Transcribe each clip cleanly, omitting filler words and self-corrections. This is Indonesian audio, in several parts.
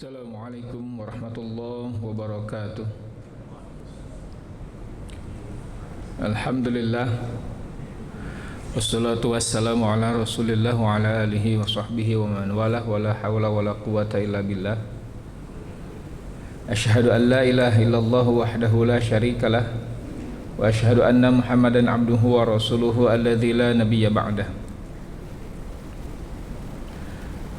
Assalamualaikum warahmatullahi wabarakatuh. Alhamdulillah, wassalatu wassalamu ala rasulillah wa ala alihi wa sahbihi wa man walah, wa la hawla wa la quwata illa billah. Ashhadu an la ilaha illallah wahdahu la syarikalah, wa ashhadu anna muhammadan abduhu wa rasuluhu alladzi la nabiyya ba'dah.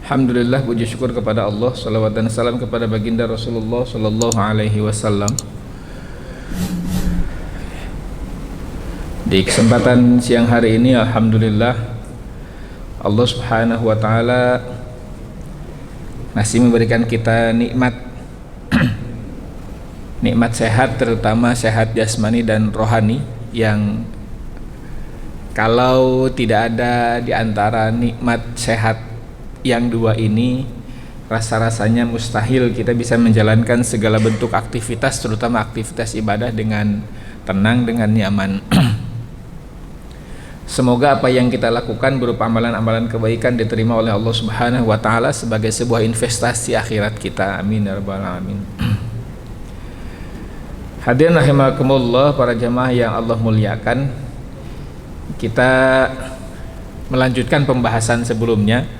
Alhamdulillah, puji syukur kepada Allah, salawat dan salam kepada baginda Rasulullah sallallahu alaihi wasallam. Di kesempatan siang hari ini, alhamdulillah, Allah Subhanahu wa taala masih memberikan kita nikmat nikmat sehat, terutama sehat jasmani dan rohani, yang kalau tidak ada di antara nikmat sehat yang dua ini, rasa-rasanya mustahil kita bisa menjalankan segala bentuk aktivitas, terutama aktivitas ibadah, dengan tenang, dengan nyaman. Semoga apa yang kita lakukan berupa amalan-amalan kebaikan diterima oleh Allah Subhanahu wa taala sebagai sebuah investasi akhirat kita. Amin ya rabbal alamin. Hadirin rahimakumullah, para jamaah yang Allah muliakan, kita melanjutkan pembahasan sebelumnya,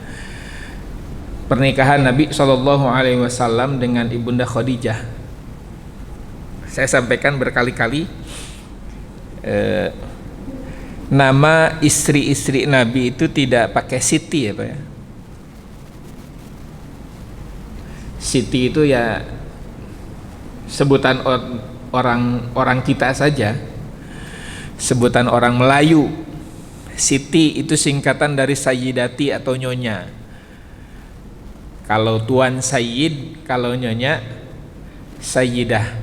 pernikahan Nabi Shallallahu Alaihi Wasallam dengan Ibunda Khadijah. Saya sampaikan berkali-kali, nama istri-istri Nabi itu tidak pakai Siti, ya Pak ya. Siti itu ya sebutan orang kita saja, sebutan orang Melayu. Siti itu singkatan dari Sayyidati atau Nyonya. Kalau tuan Sayyid, kalau nyonya Sayyidah.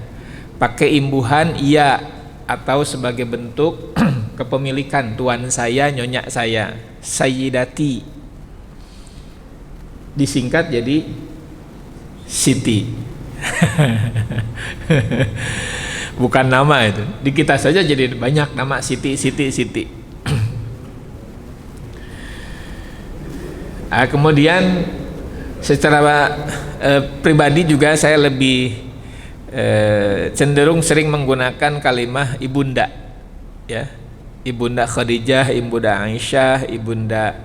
Pakai imbuhan iya, atau sebagai bentuk kepemilikan, tuan saya, nyonya saya, Sayyidati. Disingkat jadi Siti. Bukan nama itu. Di kita saja jadi banyak nama Siti, Siti, Siti. Kemudian secara pribadi juga saya lebih cenderung sering menggunakan kalimah ibunda, ya, Ibunda Khadijah, Ibunda Aisyah, Ibunda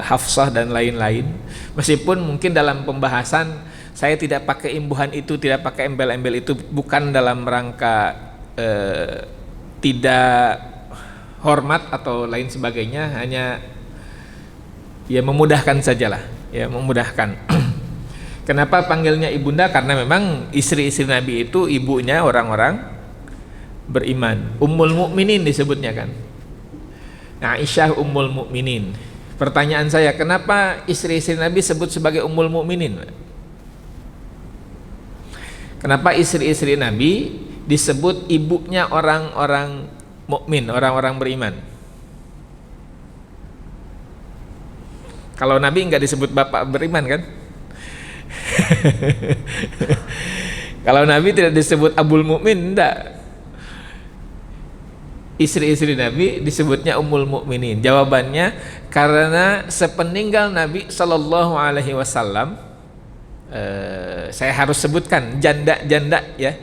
Hafsah dan lain-lain. Meskipun mungkin dalam pembahasan saya tidak pakai imbuhan itu, tidak pakai embel-embel itu, bukan dalam rangka tidak hormat atau lain sebagainya, hanya ya memudahkan sajalah, ya memudahkan. Kenapa panggilnya ibunda? Karena memang istri-istri Nabi itu ibunya orang-orang beriman. Ummul Mukminin disebutnya kan. Nah, Aisyah Ummul Mukminin. Pertanyaan saya, kenapa istri-istri Nabi sebut sebagai Ummul Mukminin? Kenapa istri-istri Nabi disebut ibunya orang-orang mukmin, orang-orang beriman? Kalau Nabi enggak disebut bapak beriman kan? Kalau Nabi tidak disebut Abul Mukmin, enggak. Istri-istri Nabi disebutnya Ummul Mukminin. Jawabannya, karena sepeninggal Nabi Sallallahu Alaihi Wasallam, saya harus sebutkan janda-janda, ya,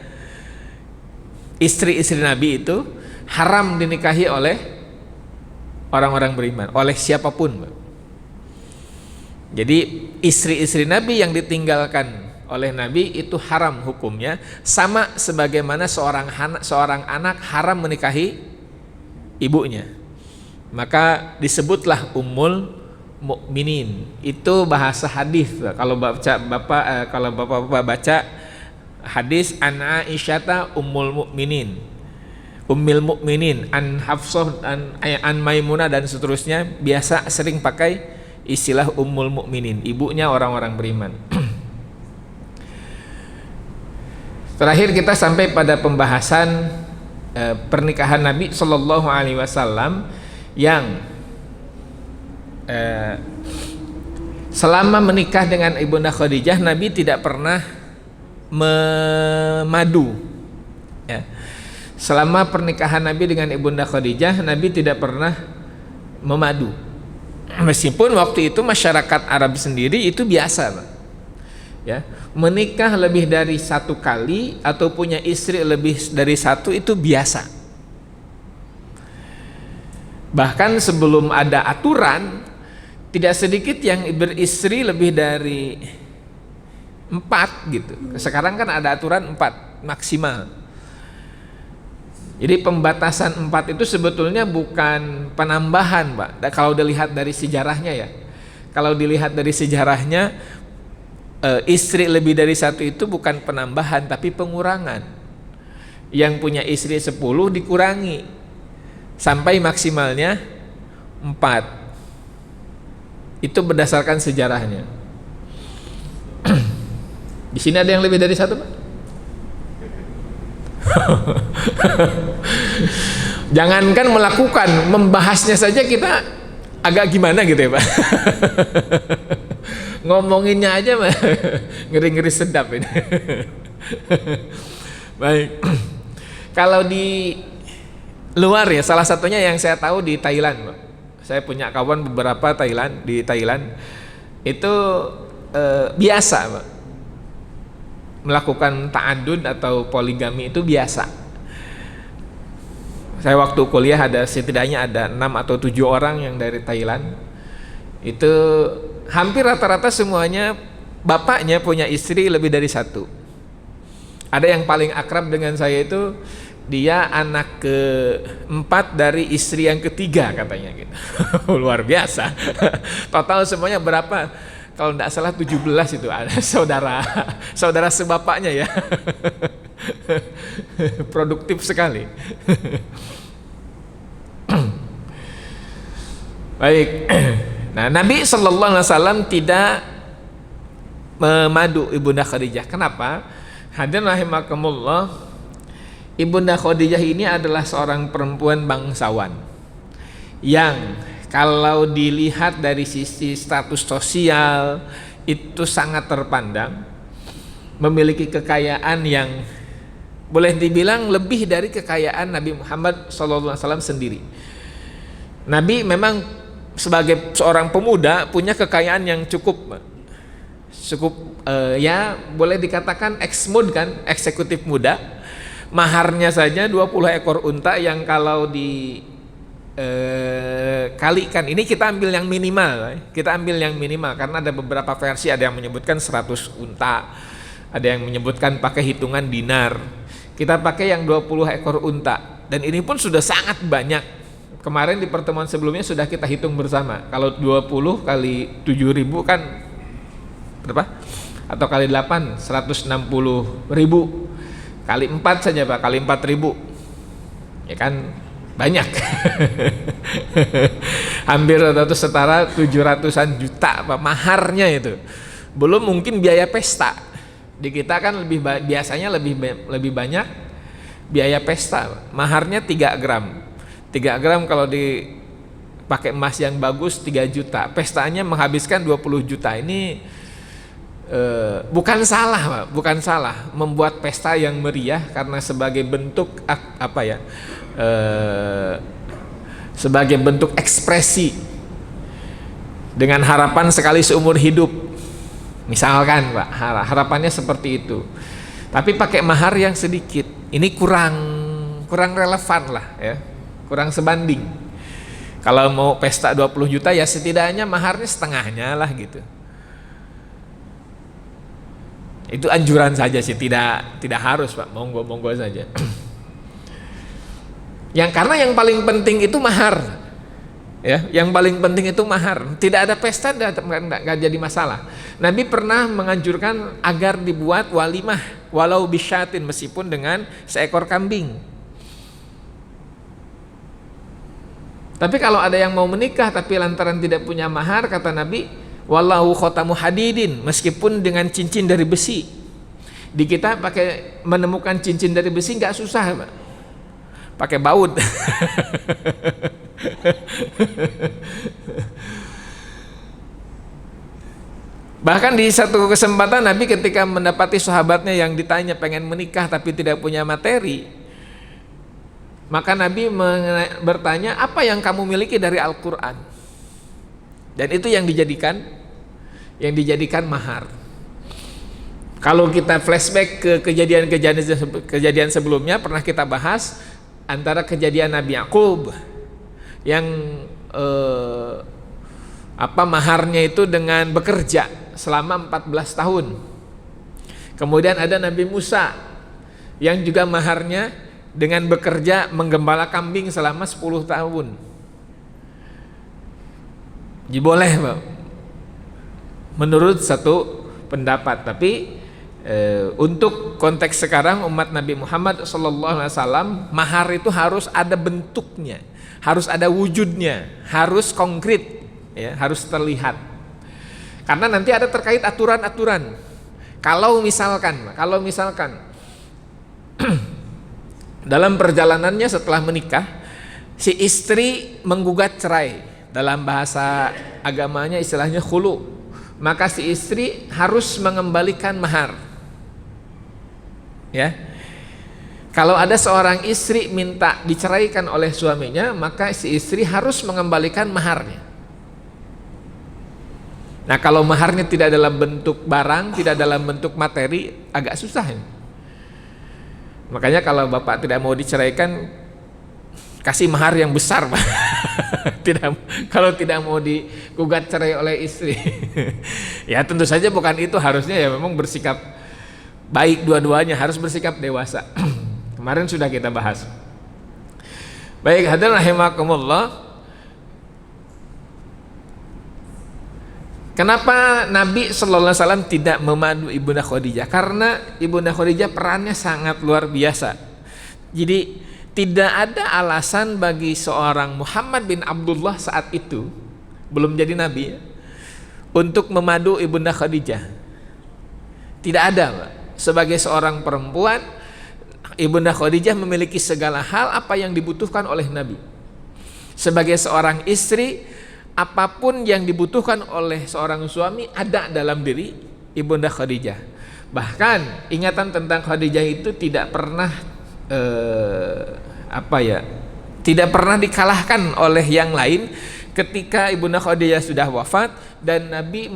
istri-istri Nabi itu haram dinikahi oleh orang-orang beriman, oleh siapapun. Jadi istri-istri Nabi yang ditinggalkan oleh Nabi itu haram hukumnya, sama sebagaimana seorang anak haram menikahi ibunya. Maka disebutlah Ummul Mukminin. Itu bahasa hadis. Kalau bapak-bapak baca hadis, an Aisyata Ummul Mukminin, Ummul Mukminin, an Hafsah, an Maimunah dan seterusnya, biasa sering pakai istilah Ummul Mukminin, ibunya orang-orang beriman. Terakhir kita sampai pada pembahasan pernikahan Nabi Shallallahu Alaihi Wasallam yang selama menikah dengan Ibunda Khadijah, Nabi tidak pernah memadu, ya. Selama pernikahan Nabi dengan Ibunda Khadijah, Nabi tidak pernah memadu. Meskipun waktu itu masyarakat Arab sendiri itu biasa, Pak. Ya, menikah lebih dari satu kali atau punya istri lebih dari satu itu biasa. Bahkan sebelum ada aturan, tidak sedikit yang beristri lebih dari 4 gitu. Sekarang kan ada aturan 4 maksimal. Jadi pembatasan 4 itu sebetulnya bukan penambahan, Pak. Kalau dilihat dari sejarahnya ya. Kalau dilihat dari sejarahnya, istri lebih dari satu itu bukan penambahan tapi pengurangan. Yang punya istri 10 dikurangi sampai maksimalnya 4. Itu berdasarkan sejarahnya. Di sini ada yang lebih dari satu, Pak? Jangankan melakukan, membahasnya saja kita agak gimana gitu ya, Pak. Ngomonginnya aja mah ngeri-ngeri sedap ini. Baik. Kalau di luar ya, salah satunya yang saya tahu di Thailand, Pak. Saya punya kawan beberapa di Thailand itu biasa, Pak. Melakukan ta'adud atau poligami itu biasa. Saya waktu kuliah setidaknya ada 6 atau 7 orang yang dari Thailand. Itu hampir rata-rata semuanya bapaknya punya istri lebih dari satu. Ada yang paling akrab dengan saya itu dia anak ke-4 dari istri yang ketiga katanya gitu. Luar biasa. Total semuanya berapa? Kalau tidak salah 17 itu ada saudara sebapaknya ya. Produktif sekali. Baik. Nah, Nabi Shallallahu Alaihi Wasallam tidak memadu Ibunda Khadijah. Kenapa? Hadirin rahimakumullah, Ibunda Khadijah ini adalah seorang perempuan bangsawan yang kalau dilihat dari sisi status sosial itu sangat terpandang, memiliki kekayaan yang boleh dibilang lebih dari kekayaan Nabi Muhammad SAW sendiri. Nabi memang sebagai seorang pemuda punya kekayaan yang cukup ya boleh dikatakan ex-mud kan, eksekutif muda. Maharnya saja 20 ekor unta yang kalau kalikan, ini kita ambil yang minimal, karena ada beberapa versi, ada yang menyebutkan 100 unta, ada yang menyebutkan pakai hitungan dinar. Kita pakai yang 20 ekor unta, dan ini pun sudah sangat banyak. Kemarin di pertemuan sebelumnya sudah kita hitung bersama, kalau 20 kali 7.000 kan berapa? Atau kali 8, 160.000, kali 4 saja Pak, kali 4.000 ya kan banyak. Hampir atau setara 700-an juta Pak maharnya itu. Belum mungkin biaya pesta. Di kita kan biasanya lebih banyak biaya pesta. Maharnya 3 gram. 3 gram kalau dipakai emas yang bagus 3 juta. Pestanya menghabiskan 20 juta. Ini bukan salah, Pak. Bukan salah membuat pesta yang meriah karena sebagai bentuk apa ya? Sebagai bentuk ekspresi dengan harapan sekali seumur hidup, misalkan Pak, harapannya seperti itu. Tapi pakai mahar yang sedikit, ini kurang relevan lah ya, kurang sebanding. Kalau mau pesta 20 juta ya setidaknya maharnya setengahnya lah gitu. Itu anjuran saja sih, tidak harus Pak, monggo saja. Karena yang paling penting itu mahar, ya. Yang paling penting itu mahar. Tidak ada pesta, nggak jadi masalah. Nabi pernah menganjurkan agar dibuat walimah, walau bisyatin, meskipun dengan seekor kambing. Tapi kalau ada yang mau menikah tapi lantaran tidak punya mahar, kata Nabi, wallahu khotamu hadidin, meskipun dengan cincin dari besi. Di kita menemukan cincin dari besi nggak susah, Pak. Pakai baut. Bahkan di satu kesempatan Nabi ketika mendapati sahabatnya yang ditanya pengen menikah tapi tidak punya materi, maka Nabi bertanya, apa yang kamu miliki dari Al-Quran? Dan itu yang dijadikan mahar. Kalau kita flashback ke kejadian sebelumnya, pernah kita bahas antara kejadian Nabi Yakub yang maharnya itu dengan bekerja selama 14 tahun. Kemudian ada Nabi Musa yang juga maharnya dengan bekerja menggembala kambing selama 10 tahun. Jadi boleh, Pak, menurut satu pendapat. Tapi untuk konteks sekarang umat Nabi Muhammad SAW, mahar itu harus ada bentuknya, harus ada wujudnya, harus konkret, ya, harus terlihat. Karena nanti ada terkait aturan-aturan. Kalau misalkan dalam perjalanannya setelah menikah, si istri menggugat cerai, dalam bahasa agamanya istilahnya khulu, maka si istri harus mengembalikan mahar. Ya, kalau ada seorang istri minta diceraikan oleh suaminya, maka si istri harus mengembalikan maharnya. Nah, kalau maharnya tidak dalam bentuk barang, tidak dalam bentuk materi, agak susah ini. Makanya kalau bapak tidak mau diceraikan, kasih mahar yang besar, Pak. Kalau tidak mau digugat cerai oleh istri. Ya tentu saja bukan itu, harusnya ya memang bersikap baik, dua-duanya harus bersikap dewasa. Kemarin sudah kita bahas. Baik, hadirin rahimakumullah. Kenapa Nabi sallallahu alaihi wasallam tidak memadu Ibunda Khadijah? Karena Ibunda Khadijah perannya sangat luar biasa. Jadi tidak ada alasan bagi seorang Muhammad bin Abdullah saat itu, belum jadi nabi, untuk memadu Ibunda Khadijah. Tidak ada, Pak. Sebagai seorang perempuan, Ibunda Khadijah memiliki segala hal apa yang dibutuhkan oleh Nabi. Sebagai seorang istri, apapun yang dibutuhkan oleh seorang suami ada dalam diri Ibunda Khadijah. Bahkan ingatan tentang Khadijah itu tidak pernah tidak pernah dikalahkan oleh yang lain. Ketika Ibunda Khadijah sudah wafat dan Nabi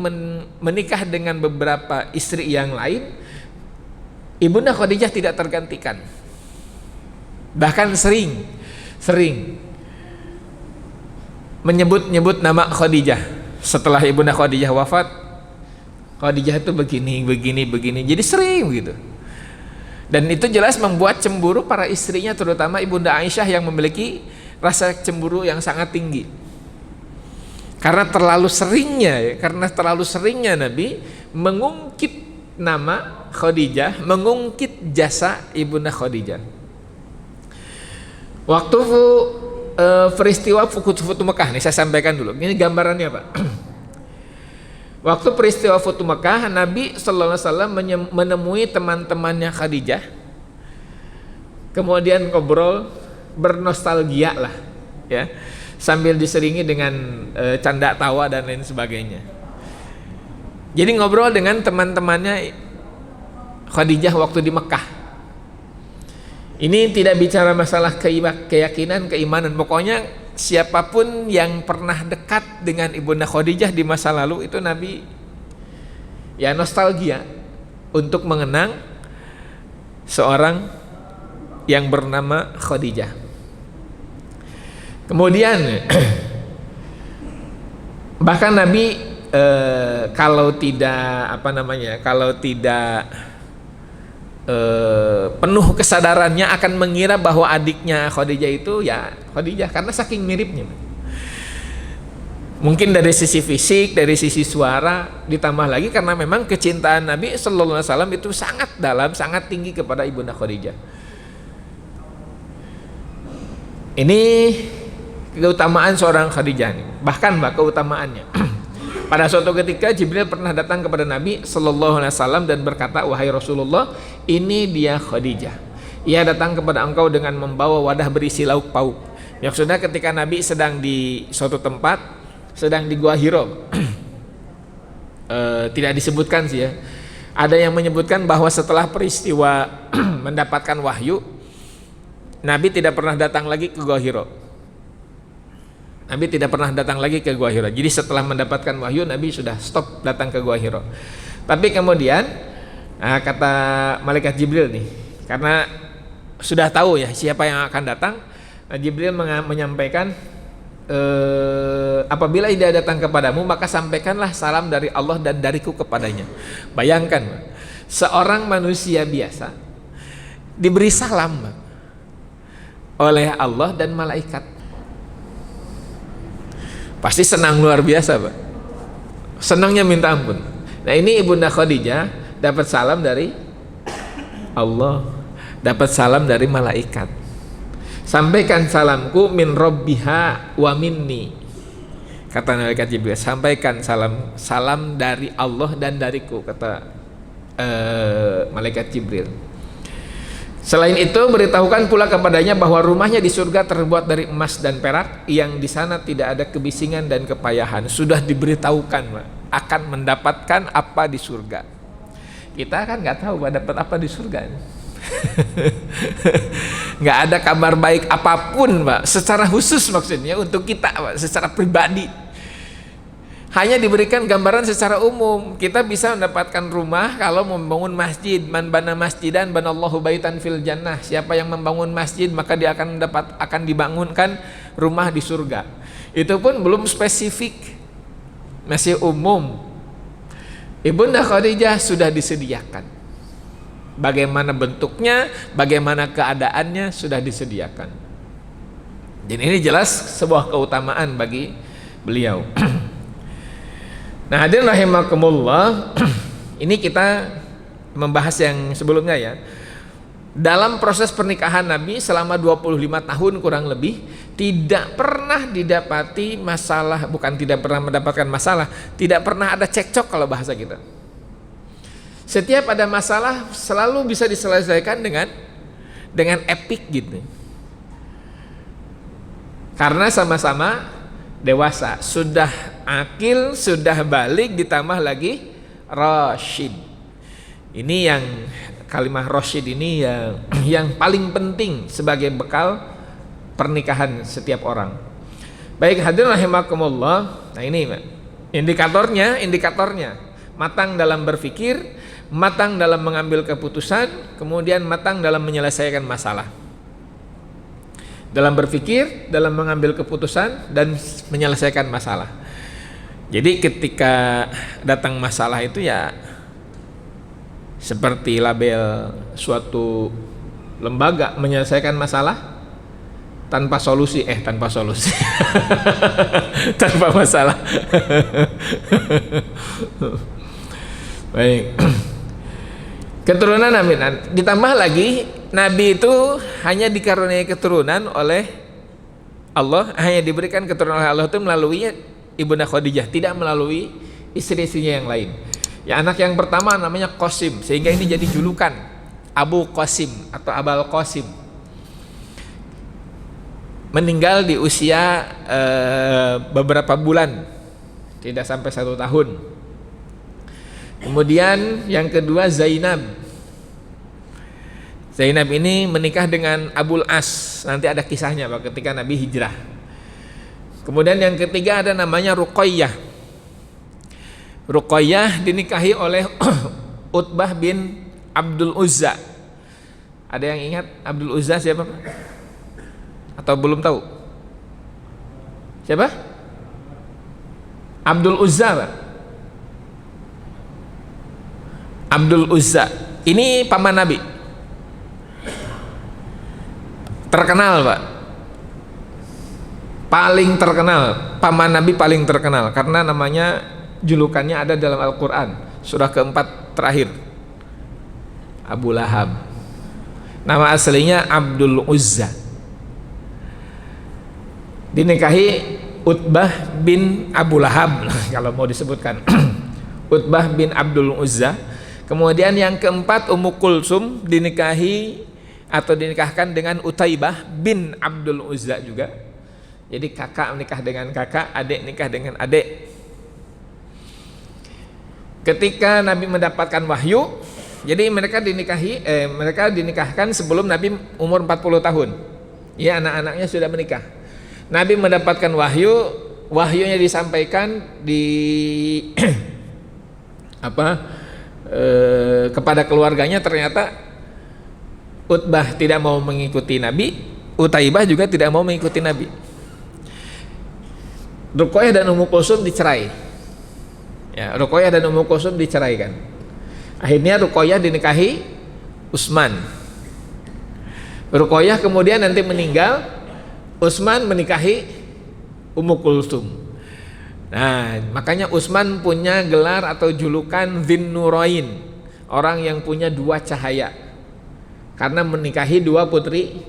menikah dengan beberapa istri yang lain, Ibunda Khadijah tidak tergantikan. Bahkan sering menyebut-nyebut nama Khadijah. Setelah Ibunda Khadijah wafat, Khadijah itu begini. Jadi sering begitu. Dan itu jelas membuat cemburu para istrinya, terutama Ibunda Aisyah yang memiliki rasa cemburu yang sangat tinggi. Karena terlalu seringnya Nabi mengungkit nama Khadijah, mengungkit jasa Ibunda Khadijah. Waktu peristiwa Futu Mekah, nih saya sampaikan dulu. Ini gambarannya, Pak. Waktu peristiwa Futu Mekah, Nabi sallallahu alaihi wasallam menemui teman-temannya Khadijah. Kemudian ngobrol, bernostalgia lah, ya. Sambil diselingi dengan canda tawa dan lain sebagainya. Jadi ngobrol dengan teman-temannya Khadijah waktu di Mekah. Ini tidak bicara masalah keyakinan, keimanan. Pokoknya siapapun yang pernah dekat dengan Ibunda Khadijah di masa lalu, itu Nabi ya nostalgia untuk mengenang seorang yang bernama Khadijah. Kemudian bahkan Nabi kalau tidak penuh kesadarannya akan mengira bahwa adiknya Khadijah itu ya Khadijah, karena saking miripnya. Mungkin dari sisi fisik, dari sisi suara, ditambah lagi karena memang kecintaan Nabi sallallahu alaihi wasallam itu sangat dalam, sangat tinggi kepada Ibunda Khadijah. Ini keutamaan seorang Khadijah nih. Bahkan keutamaannya. Pada suatu ketika Jibril pernah datang kepada Nabi sallallahu alaihi wasallam dan berkata, "Wahai Rasulullah, ini dia Khadijah. Ia datang kepada engkau dengan membawa wadah berisi lauk pauk." Maksudnya ketika Nabi sedang di suatu tempat, sedang di Gua Hiro. Tidak disebutkan sih ya. Ada yang menyebutkan bahwa setelah peristiwa mendapatkan wahyu, Nabi tidak pernah datang lagi ke Gua Hiro. Nabi tidak pernah datang lagi ke Gua Hiro. Jadi setelah mendapatkan wahyu, Nabi sudah stop datang ke Gua Hiro. Tapi kemudian Nah, kata malaikat Jibril nih, karena sudah tahu ya siapa yang akan datang, Jibril menyampaikan, apabila dia datang kepadamu maka sampaikanlah salam dari Allah dan dariku kepadanya. Bayangkan, seorang manusia biasa diberi salam oleh Allah dan malaikat, pasti senang luar biasa, Pak. Senangnya minta ampun. Nah, ini Ibunda Khadijah dapat salam dari Allah, dapat salam dari malaikat. Sampaikan salamku min rabbiha wa minni, kata malaikat Jibril. Sampaikan salam dari Allah dan dariku, kata malaikat Jibril. Selain itu, beritahukan pula kepadanya bahwa rumahnya di surga terbuat dari emas dan perak, yang di sana tidak ada kebisingan dan kepayahan. Sudah diberitahukan, Pak, akan mendapatkan apa di surga. Kita kan nggak tahu dapat apa di surga. Nggak ada kabar baik apapun, Pak, secara khusus maksudnya untuk kita, Pak, secara pribadi. Hanya diberikan gambaran secara umum. Kita bisa mendapatkan rumah kalau membangun masjid. Man bana masjidan banallahu baitan fil jannah. Siapa yang membangun masjid maka dia akan dibangunkan rumah di surga. Itu pun belum spesifik, masih umum. Ibunda Khadijah sudah disediakan. Bagaimana bentuknya, bagaimana keadaannya sudah disediakan. Dan ini jelas sebuah keutamaan bagi beliau. Nah, hadirin rahimakumullah, ini kita membahas yang sebelumnya ya. Dalam proses pernikahan Nabi selama 25 tahun kurang lebih, tidak pernah didapati masalah, bukan tidak pernah mendapatkan masalah, tidak pernah ada cekcok kalau bahasa kita. Setiap ada masalah selalu bisa diselesaikan dengan epik gitu. Karena sama-sama dewasa, sudah akil, sudah balik, ditambah lagi rasyid. Ini yang kalimat rasyid ini yang paling penting sebagai bekal pernikahan setiap orang. Baik, hadirin rahimakumullah. Nah, ini indikatornya matang dalam berpikir, matang dalam mengambil keputusan, kemudian matang dalam menyelesaikan masalah. Dalam berpikir, dalam mengambil keputusan, dan menyelesaikan masalah. Jadi ketika datang masalah itu ya seperti label suatu lembaga menyelesaikan masalah tanpa solusi, tanpa masalah. Baik. Keturunan Nabi, ditambah lagi Nabi itu hanya dikaruniai keturunan oleh Allah, hanya diberikan keturunan oleh Allah itu melalui Ibunda Khadijah, tidak melalui istri-istrinya yang lain. Ya, anak yang pertama namanya Qasim, sehingga ini jadi julukan Abu Qasim atau Abul Qasim. Meninggal di usia beberapa bulan, tidak sampai 1 tahun. Kemudian yang kedua Zainab. Zainab ini menikah dengan Abul As. Nanti ada kisahnya, Pak, ketika Nabi hijrah. Kemudian yang ketiga ada namanya Ruqayyah. Ruqayyah dinikahi oleh Utbah bin Abdul Uzza. Ada yang ingat Abdul Uzza siapa, Pak? Atau belum tahu? Siapa? Abdul Uzza, Pak. Abdul Uzza ini paman Nabi, terkenal, Pak, paling terkenal, paman Nabi paling terkenal karena namanya, julukannya ada dalam Al-Quran surah keempat terakhir, Abu Lahab. Nama aslinya Abdul Uzza, dinikahi Utbah bin Abu Lahab kalau mau disebutkan. Utbah bin Abdul Uzza. Kemudian yang keempat Ummu Kulsum dinikahi atau dinikahkan dengan Utaibah bin Abdul Uzza juga. Jadi kakak menikah dengan kakak, adik nikah dengan adik. Ketika Nabi mendapatkan wahyu, jadi mereka dinikahkan sebelum Nabi umur 40 tahun. Ya, anak-anaknya sudah menikah. Nabi mendapatkan wahyunya disampaikan di kepada keluarganya, ternyata Utbah tidak mau mengikuti Nabi, Utaibah juga tidak mau mengikuti Nabi. Ruqayyah dan Ummu Kulsum dicerai. Ya, Ruqayyah dan Ummu Kulsum diceraikan. Akhirnya Ruqayyah dinikahi Utsman. Ruqayyah kemudian nanti meninggal, Utsman menikahi Ummu Kulsum. Nah, makanya Utsman punya gelar atau julukan Dzinnurain, orang yang punya dua cahaya, karena menikahi dua putri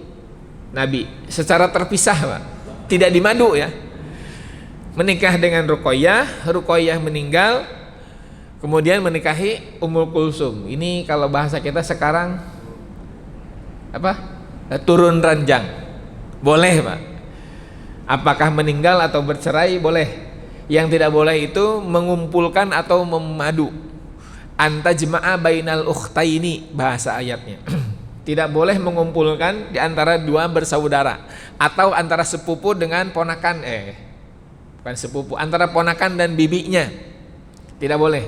Nabi secara terpisah, Pak. Tidak dimadu ya. Menikah dengan Ruqayyah, Ruqayyah meninggal, kemudian menikahi Ummul Kulsum. Ini kalau bahasa kita sekarang apa? Turun ranjang. Boleh, Pak. Apakah meninggal atau bercerai? Boleh. Yang tidak boleh itu mengumpulkan atau memadu. Anta jema'a bainal ukhtaini, bahasa ayatnya. Tidak boleh mengumpulkan di antara dua bersaudara atau antara sepupu dengan ponakan, bukan sepupu, antara ponakan dan bibinya. Tidak boleh.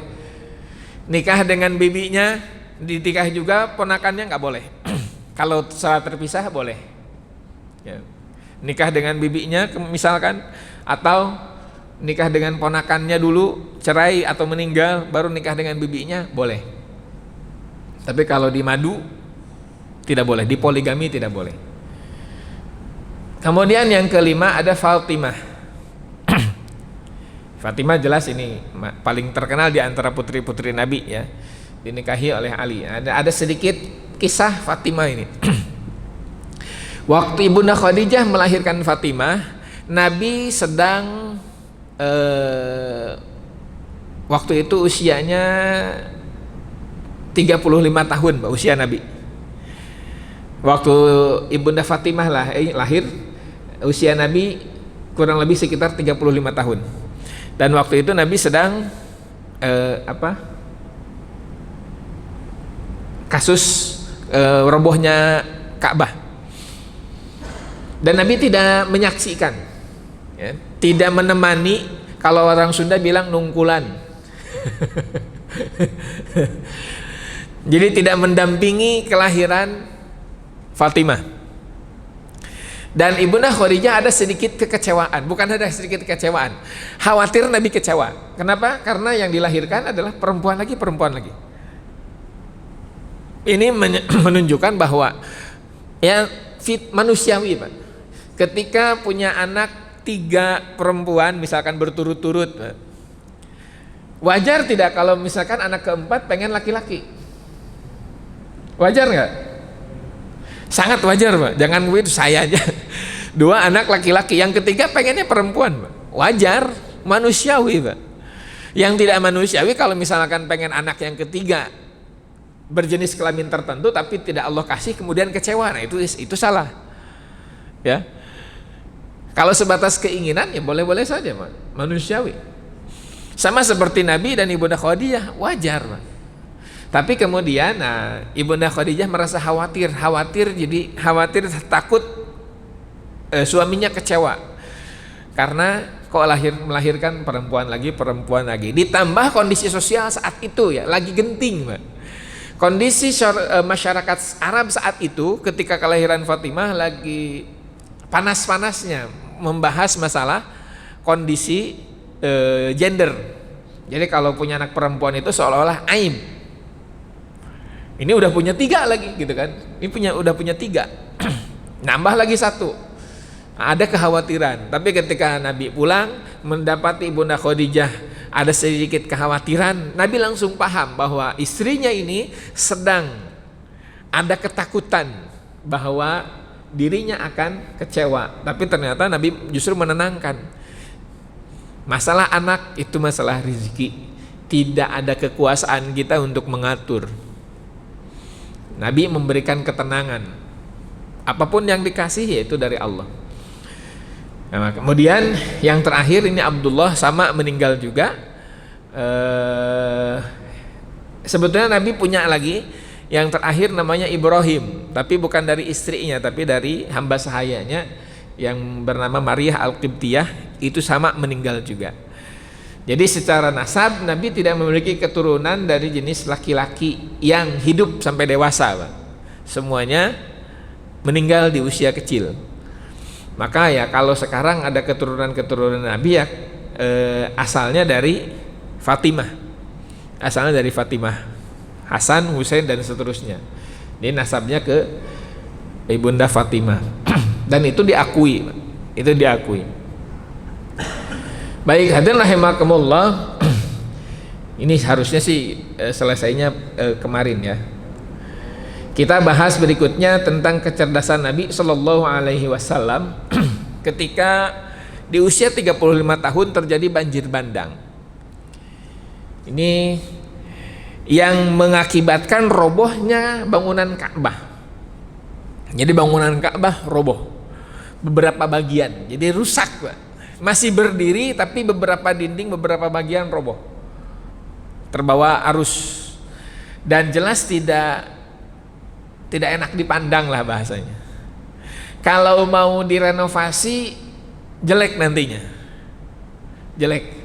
Nikah dengan bibinya, dinikah juga ponakannya nggak boleh. Kalau secara terpisah boleh. Ya. Nikah dengan bibinya misalkan, atau nikah dengan ponakannya dulu, cerai atau meninggal, baru nikah dengan bibinya, boleh. Tapi kalau di madu tidak boleh, di poligami tidak boleh. Kemudian yang kelima ada Fatimah. Fatimah jelas ini paling terkenal di antara putri-putri Nabi ya, dinikahi oleh Ali. Ada sedikit kisah Fatimah ini. Waktu Ibunda Khadijah melahirkan Fatimah, Nabi sedang waktu itu usianya 35 tahun, usia Nabi. Waktu Ibunda Fatimah lahir, usia Nabi kurang lebih sekitar 35 tahun. Dan waktu itu Nabi sedang kasus robohnya Ka'bah. Dan Nabi tidak menyaksikan, ya, tidak menemani, kalau orang Sunda bilang nungkulan. Jadi tidak mendampingi kelahiran Fatimah. Dan Ibunda Khadijah ada sedikit kekecewaan, bukan ada sedikit kekecewaan, khawatir Nabi kecewa. Kenapa? Karena yang dilahirkan adalah perempuan lagi. Ini menunjukkan bahwa ya manusiawi, Pak. Ketika punya anak 3 perempuan misalkan berturut-turut, wajar tidak kalau misalkan anak keempat pengen laki-laki? Wajar nggak? Sangat wajar, Pak. Jangan begitu saya aja 2 anak laki-laki, yang ketiga pengennya perempuan, Pak. Wajar, manusiawi, Pak. Yang tidak manusiawi kalau misalkan pengen anak yang ketiga berjenis kelamin tertentu tapi tidak Allah kasih, kemudian kecewa. Nah, itu salah. Ya. Kalau sebatas keinginan ya boleh-boleh saja, Pak. Manusiawi. Sama seperti Nabi dan Ibunda Khadijah, wajar, Pak. Tapi kemudian Ibunda Khadijah merasa khawatir, jadi takut suaminya kecewa karena kok melahirkan perempuan lagi. Ditambah kondisi sosial saat itu ya lagi genting, Pak. Kondisi masyarakat Arab saat itu ketika kelahiran Fatimah lagi panas-panasnya membahas masalah kondisi gender. Jadi kalau punya anak perempuan itu seolah-olah aib. Ini udah punya 3 lagi gitu kan. Ini udah punya 3. Nambah lagi 1. Ada kekhawatiran. Tapi ketika Nabi pulang mendapati Ibunda Khadijah ada sedikit kekhawatiran, Nabi langsung paham bahwa istrinya ini sedang ada ketakutan bahwa dirinya akan kecewa. Tapi ternyata Nabi justru menenangkan. Masalah anak itu masalah rezeki. Tidak ada kekuasaan kita untuk mengatur. Nabi memberikan ketenangan. Apapun yang dikasih yaitu dari Allah. Nah, kemudian yang terakhir ini Abdullah sama meninggal juga. Sebetulnya Nabi punya lagi yang terakhir namanya Ibrahim, tapi bukan dari istrinya, tapi dari hamba sahayanya yang bernama Maria Al-Qibtiyah, itu sama meninggal juga. Jadi secara nasab Nabi tidak memiliki keturunan dari jenis laki-laki yang hidup sampai dewasa, Pak. Semuanya meninggal di usia kecil. Maka ya kalau sekarang ada keturunan Nabi ya asalnya dari Fatimah. Asalnya dari Fatimah. Hasan, Husain dan seterusnya. Ini nasabnya ke Ibunda Fatimah. Dan itu diakui, Pak. Itu diakui. Baik, hadirin rahimakumullah. Ini harusnya sih selesainya kemarin ya. Kita bahas berikutnya tentang kecerdasan Nabi Shallallahu Alaihi Wasallam ketika di usia 35 tahun terjadi banjir bandang. Ini yang mengakibatkan robohnya bangunan Ka'bah. Jadi bangunan Ka'bah roboh beberapa bagian, jadi rusak, Pak. Masih berdiri tapi beberapa dinding, beberapa bagian roboh, terbawa arus, dan jelas tidak enak dipandang lah bahasanya. Kalau mau direnovasi jelek nantinya, jelek.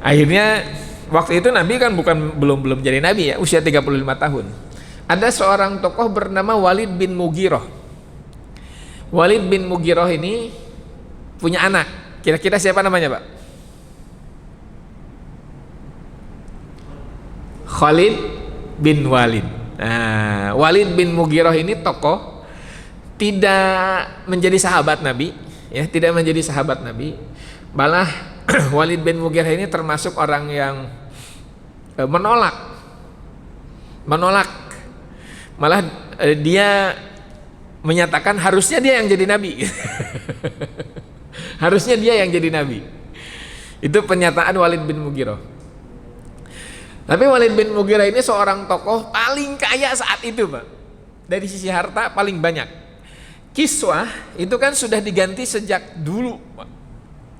Akhirnya waktu itu Nabi kan belum jadi Nabi ya, usia 35 tahun. Ada seorang tokoh bernama Walid bin Mughirah. Walid bin Mughirah ini punya anak. Kira-kira siapa namanya, Pak? Khalid bin Walid. Nah, Walid bin Mughirah ini tokoh, tidak menjadi sahabat Nabi, ya, tidak menjadi sahabat Nabi. Malah Walid bin Mughirah ini termasuk orang yang menolak. Malah dia menyatakan harusnya dia yang jadi nabi. Harusnya dia yang jadi nabi. Itu pernyataan Walid bin Mughirah. Tapi Walid bin Mughirah ini seorang tokoh paling kaya saat itu, Pak. Dari sisi harta paling banyak. Kiswah itu kan sudah diganti sejak dulu, Pak.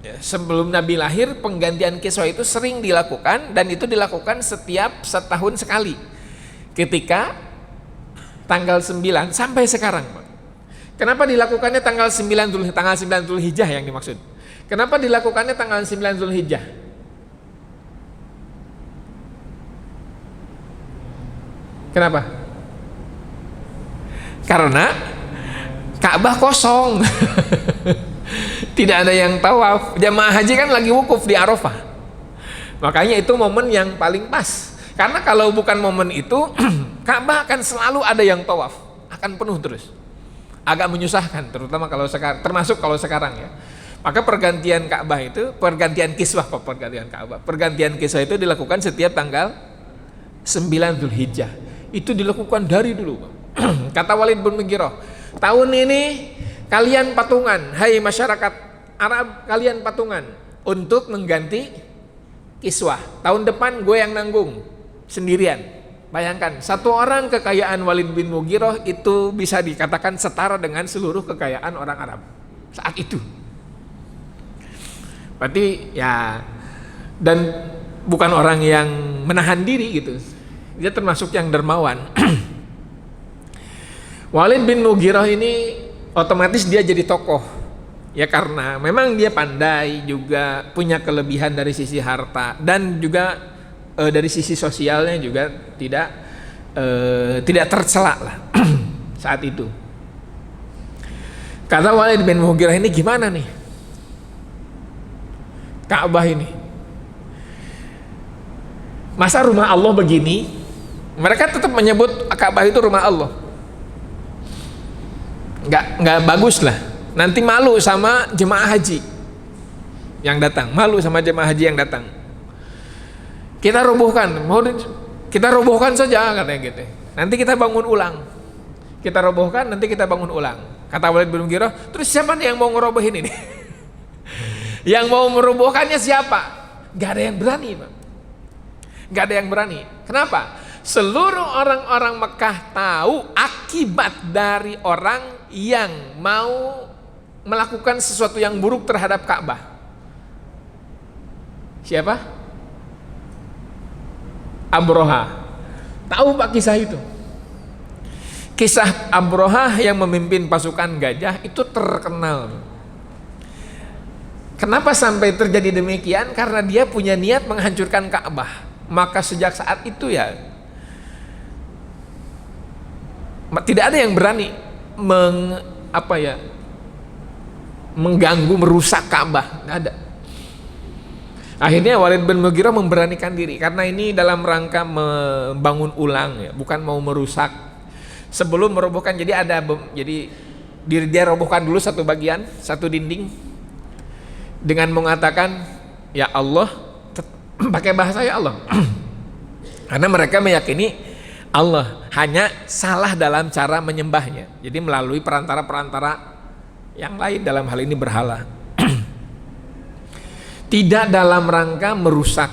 Ya, sebelum Nabi lahir penggantian kiswah itu sering dilakukan, dan itu dilakukan setiap setahun sekali. Ketika tanggal 9 sampai sekarang, Pak. Kenapa dilakukannya tanggal 9 Zulhijjah yang dimaksud? Kenapa dilakukannya tanggal 9 Zulhijjah? Kenapa? Karena Ka'bah kosong. Tidak ada yang tawaf. Jamaah haji kan lagi wukuf di Arafah. Makanya itu momen yang paling pas. Karena kalau bukan momen itu, Ka'bah akan selalu ada yang tawaf, akan penuh terus. Agak menyusahkan, terutama kalau sekarang, termasuk kalau sekarang ya. Maka pergantian Ka'bah itu, pergantian kiswah itu dilakukan setiap tanggal 9 Zulhijjah. Itu dilakukan dari dulu. Kata Walid bin Mughirah, tahun ini kalian patungan, hai masyarakat Arab, kalian patungan untuk mengganti kiswah. Tahun depan gue yang nanggung sendirian. Bayangkan, satu orang kekayaan Walid bin Mughirah itu bisa dikatakan setara dengan seluruh kekayaan orang Arab saat itu. Berarti ya, dan bukan orang yang menahan diri gitu. Dia termasuk yang dermawan. Walid bin Mughirah ini otomatis dia jadi tokoh. Ya karena memang dia pandai, juga punya kelebihan dari sisi harta, dan juga dari sisi sosialnya juga tidak tercela lah saat itu. Kata Walid bin Mughirah ini, gimana nih Ka'bah ini? Masa rumah Allah begini? Mereka tetap menyebut Ka'bah itu rumah Allah. Nggak bagus lah. Nanti malu sama jemaah haji yang datang, malu sama jemaah haji yang datang. Kita robohkan saja, katanya gitu. Nanti kita bangun ulang. Kita robohkan, nanti kita bangun ulang. Kata Walid bin Mughirah, terus siapa nih yang mau ngerobohin ini? Yang mau merobohkannya siapa? Gak ada yang berani, Pak. Gak ada yang berani. Kenapa? Seluruh orang-orang Mekah tahu akibat dari orang yang mau melakukan sesuatu yang buruk terhadap Ka'bah. Siapa? Abroha. Tahu Pak kisah itu? Kisah Abroha yang memimpin pasukan gajah itu terkenal. Kenapa sampai terjadi demikian? Karena dia punya niat menghancurkan Ka'bah. Maka sejak saat itu ya tidak ada yang berani mengganggu, merusak Ka'bah. Tidak ada. Akhirnya Walid bin Mughirah memberanikan diri karena ini dalam rangka membangun ulang ya, bukan mau merusak. Sebelum merobohkan, jadi dia robohkan dulu satu bagian, satu dinding dengan mengatakan ya Allah, pakai bahasa ya Allah. Karena mereka meyakini Allah, hanya salah dalam cara menyembahnya. Jadi melalui perantara-perantara yang lain, dalam hal ini berhala. Tidak dalam rangka merusak.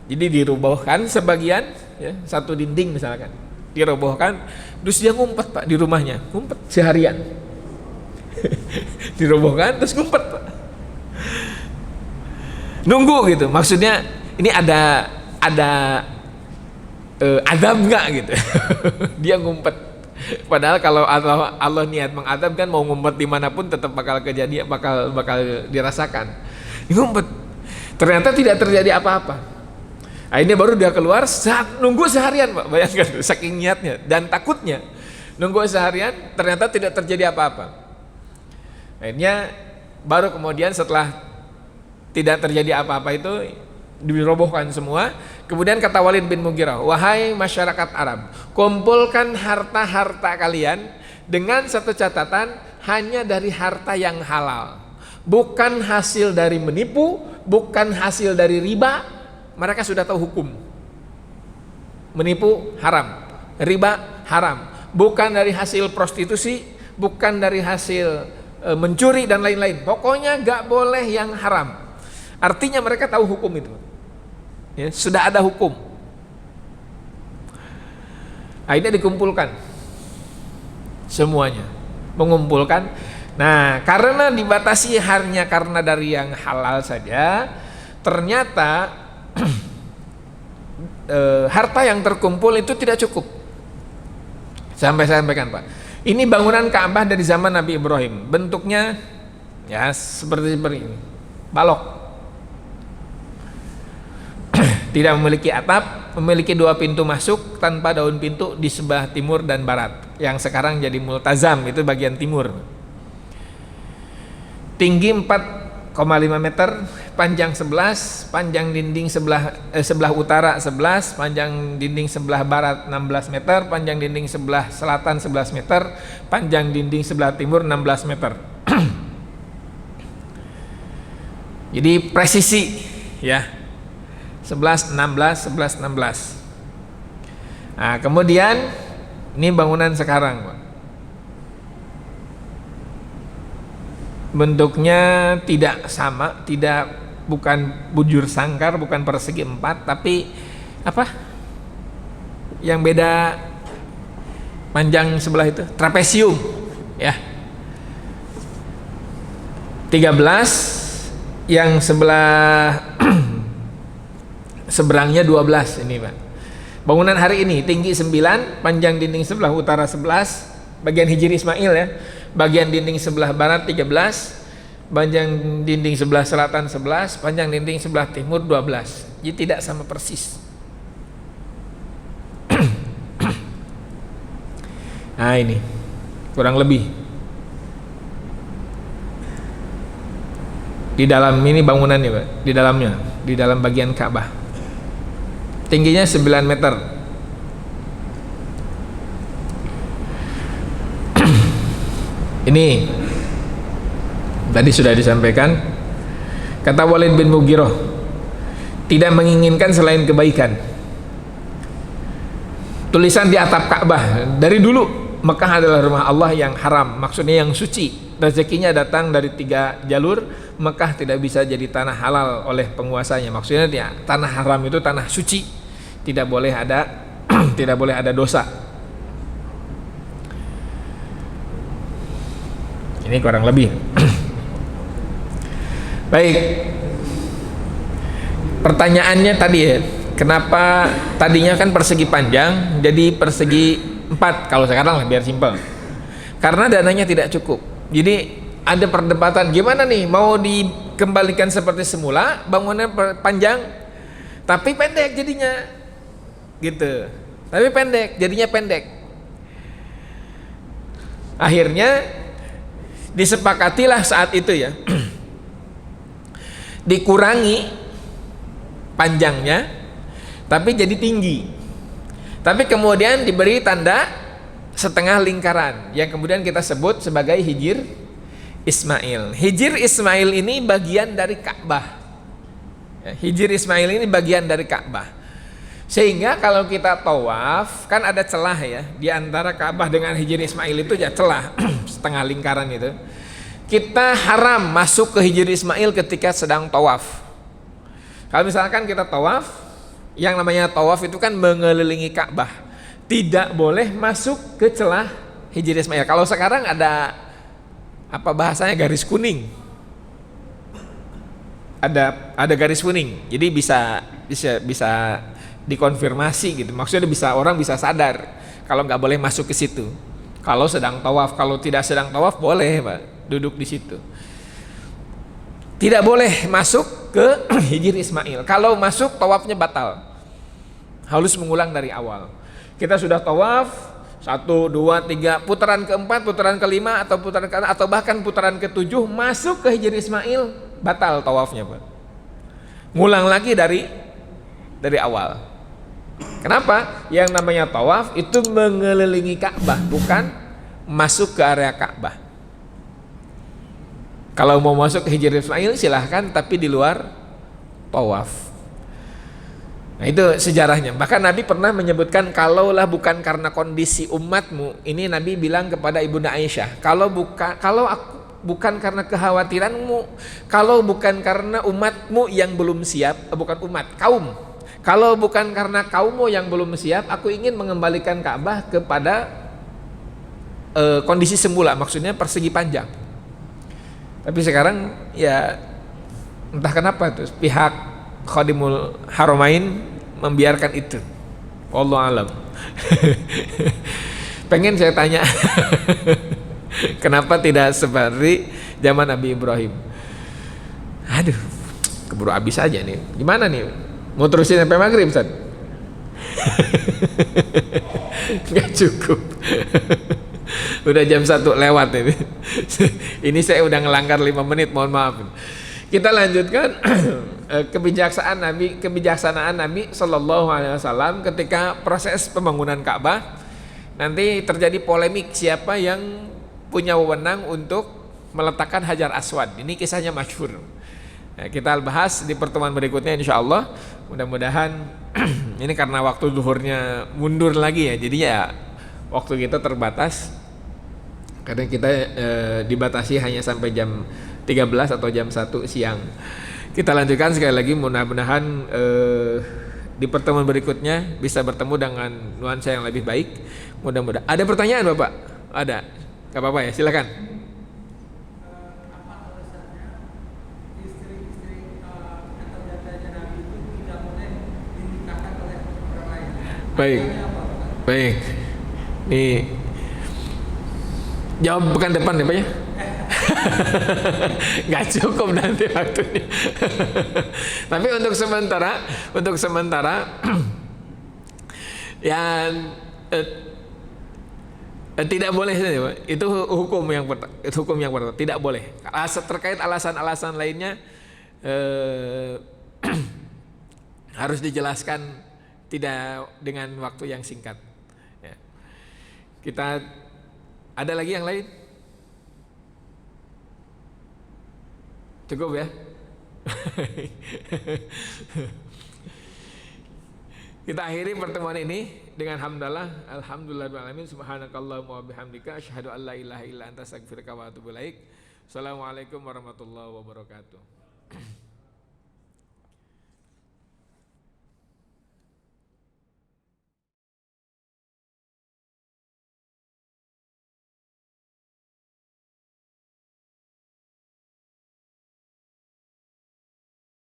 Jadi dirobohkan sebagian ya, satu dinding misalkan dirobohkan, terus dia ngumpet Pak di rumahnya, ngumpet seharian. Dirobohkan terus ngumpet Pak, nunggu gitu. Maksudnya ini ada adab nggak gitu. Dia ngumpet. Padahal kalau Allah niat mengadab kan, mau ngumpet dimanapun tetap bakal kejadian, bakal dirasakan. Ngumpet, ternyata tidak terjadi apa-apa. Akhirnya baru dia keluar, nunggu seharian Pak, bayangkan saking niatnya dan takutnya. Nunggu seharian, ternyata tidak terjadi apa-apa. Akhirnya baru kemudian setelah tidak terjadi apa-apa itu dirobohkan semua. Kemudian kata Walid bin Mughirah, wahai masyarakat Arab, kumpulkan harta-harta kalian dengan satu catatan, hanya dari harta yang halal, bukan hasil dari menipu, bukan hasil dari riba. Mereka sudah tahu hukum. Menipu haram, riba haram, bukan dari hasil prostitusi, bukan dari hasil mencuri dan lain-lain. Pokoknya gak boleh yang haram. Artinya mereka tahu hukum itu ya, sudah ada hukum. Akhirnya dikumpulkan semuanya, mengumpulkan. Nah, karena dibatasi hanya karena dari yang halal saja, ternyata harta yang terkumpul itu tidak cukup. Sampai saya sampaikan Pak, ini bangunan Ka'bah dari zaman Nabi Ibrahim, bentuknya ya seperti ini, balok, tidak memiliki atap, memiliki 2 pintu masuk tanpa daun pintu di sebelah timur dan barat, yang sekarang jadi multazam, itu bagian timur. Tinggi 4,5 meter, panjang 11, panjang dinding sebelah utara 11, panjang dinding sebelah barat 16 meter, panjang dinding sebelah selatan 11 meter, panjang dinding sebelah timur 16 meter. Jadi presisi ya, 11, 16, 11, 16. Nah, kemudian ini bangunan sekarang Pak. Bentuknya tidak sama, bukan bujur sangkar, bukan persegi 4, tapi apa? Yang beda panjang sebelah itu, trapesium ya. 13, yang sebelah seberangnya 12 ini Pak. Bangunan hari ini tinggi 9, panjang dinding sebelah utara 11, bagian hijri Ismail ya. Bagian dinding sebelah barat 13, panjang dinding sebelah selatan 11, panjang dinding sebelah timur 12. Jadi tidak sama persis. Nah ini kurang lebih di dalam ini bangunannya Pak, di dalam bagian Ka'bah tingginya 9 meter. Ini tadi sudah disampaikan, kata Walid bin Mughirah, tidak menginginkan selain kebaikan. Tulisan di atap Ka'bah, dari dulu Mekah adalah rumah Allah yang haram, maksudnya yang suci. Rezekinya datang dari 3 jalur. Mekah tidak bisa jadi tanah halal oleh penguasanya. Maksudnya ya, tanah haram itu tanah suci, tidak boleh ada tidak boleh ada dosa. Ini kurang lebih. Baik. Pertanyaannya tadi ya, kenapa tadinya kan persegi panjang jadi persegi 4 kalau sekarang lah, biar simpel. Karena dananya tidak cukup. Jadi ada perdebatan gimana nih, mau dikembalikan seperti semula, bangunnya panjang tapi pendek jadinya gitu, tapi pendek jadinya pendek. Akhirnya disepakatilah saat itu ya dikurangi panjangnya tapi jadi tinggi, tapi kemudian diberi tanda setengah lingkaran yang kemudian kita sebut sebagai Hijir Ismail. Hijir Ismail ini bagian dari Ka'bah. Hijir Ismail ini bagian dari Ka'bah. Sehingga kalau kita tawaf kan ada celah ya di antara Ka'bah dengan Hijir Ismail itu ya celah setengah lingkaran itu. Kita haram masuk ke Hijir Ismail ketika sedang tawaf. Kalau misalkan kita tawaf, yang namanya tawaf itu kan mengelilingi Ka'bah, tidak boleh masuk ke celah Hijir Ismail. Kalau sekarang ada apa bahasanya, garis kuning, ada garis kuning, jadi bisa dikonfirmasi gitu. Maksudnya orang bisa sadar kalau nggak boleh masuk ke situ. Kalau sedang tawaf, kalau tidak sedang tawaf boleh Pak duduk di situ. Tidak boleh masuk ke Hijir Ismail. Kalau masuk tawafnya batal. Harus mengulang dari awal. Kita sudah tawaf 1, 2, 3, putaran keempat, putaran kelima atau putaran ke-6 atau bahkan putaran ke-7 masuk ke Hijir Ismail, batal tawafnya Pak. Ngulang lagi dari awal. Kenapa? Yang namanya tawaf itu mengelilingi Ka'bah, bukan masuk ke area Ka'bah. Kalau mau masuk ke Hijir Ismail silahkan, tapi di luar tawaf. Nah itu sejarahnya. Bahkan Nabi pernah menyebutkan, kalaulah bukan karena kondisi umatmu, ini Nabi bilang kepada Ibunda Aisyah, kalau bukan karena kekhawatiranmu, kalau bukan karena umatmu yang belum siap, bukan umat, kaum. Kalau bukan karena kaummu yang belum siap, aku ingin mengembalikan Ka'bah kepada kondisi semula, maksudnya persegi panjang. Tapi sekarang ya entah kenapa tuh pihak Khadimul Haramain membiarkan itu. Wallahu alam. Pengen saya tanya kenapa tidak seperti zaman Nabi Ibrahim. Aduh, keburu habis aja nih. Gimana nih? Mau terusin sampai maghrib Ustaz? Nggak cukup. Udah jam 1 lewat ini. Ini saya udah ngelanggar 5 menit, mohon maaf. Kita lanjutkan kebijaksanaan Nabi Shallallahu Alaihi Wasallam ketika proses pembangunan Ka'bah. Nanti terjadi polemik siapa yang punya wewenang untuk meletakkan Hajar Aswad. Ini kisahnya masyhur. Nah, kita bahas di pertemuan berikutnya insya Allah. Mudah-mudahan ini karena waktu zuhurnya mundur lagi ya, jadinya ya waktu kita terbatas. Kadang kita dibatasi hanya sampai jam 13 atau jam 1 siang. Kita lanjutkan sekali lagi, mudah-mudahan di pertemuan berikutnya bisa bertemu dengan nuansa yang lebih baik. Mudah-mudahan. Ada pertanyaan Bapak? Ada? Gak apa-apa ya, silakan. Apa alasannya istri-istri atau jandanya Nabi itu tidak boleh dinikahkan oleh orang lain? Baik, baik. Nih jawab pekan depan ya Pak ya. Nggak cukup nanti waktunya. Tapi untuk sementara yang tidak boleh, itu hukum yang pertama, tidak boleh. Terkait alasan-alasan lainnya harus dijelaskan tidak dengan waktu yang singkat. Ya. Kita ada lagi yang lain? Cukup ya? Kita akhiri pertemuan ini dengan hamdalah, alhamdulillahirabbil alamin, subhanakallahumma wa bihamdika asyhadu an la ilaha illa anta astaghfiruka wa atubu ilaik. Assalamualaikum warahmatullahi wabarakatuh.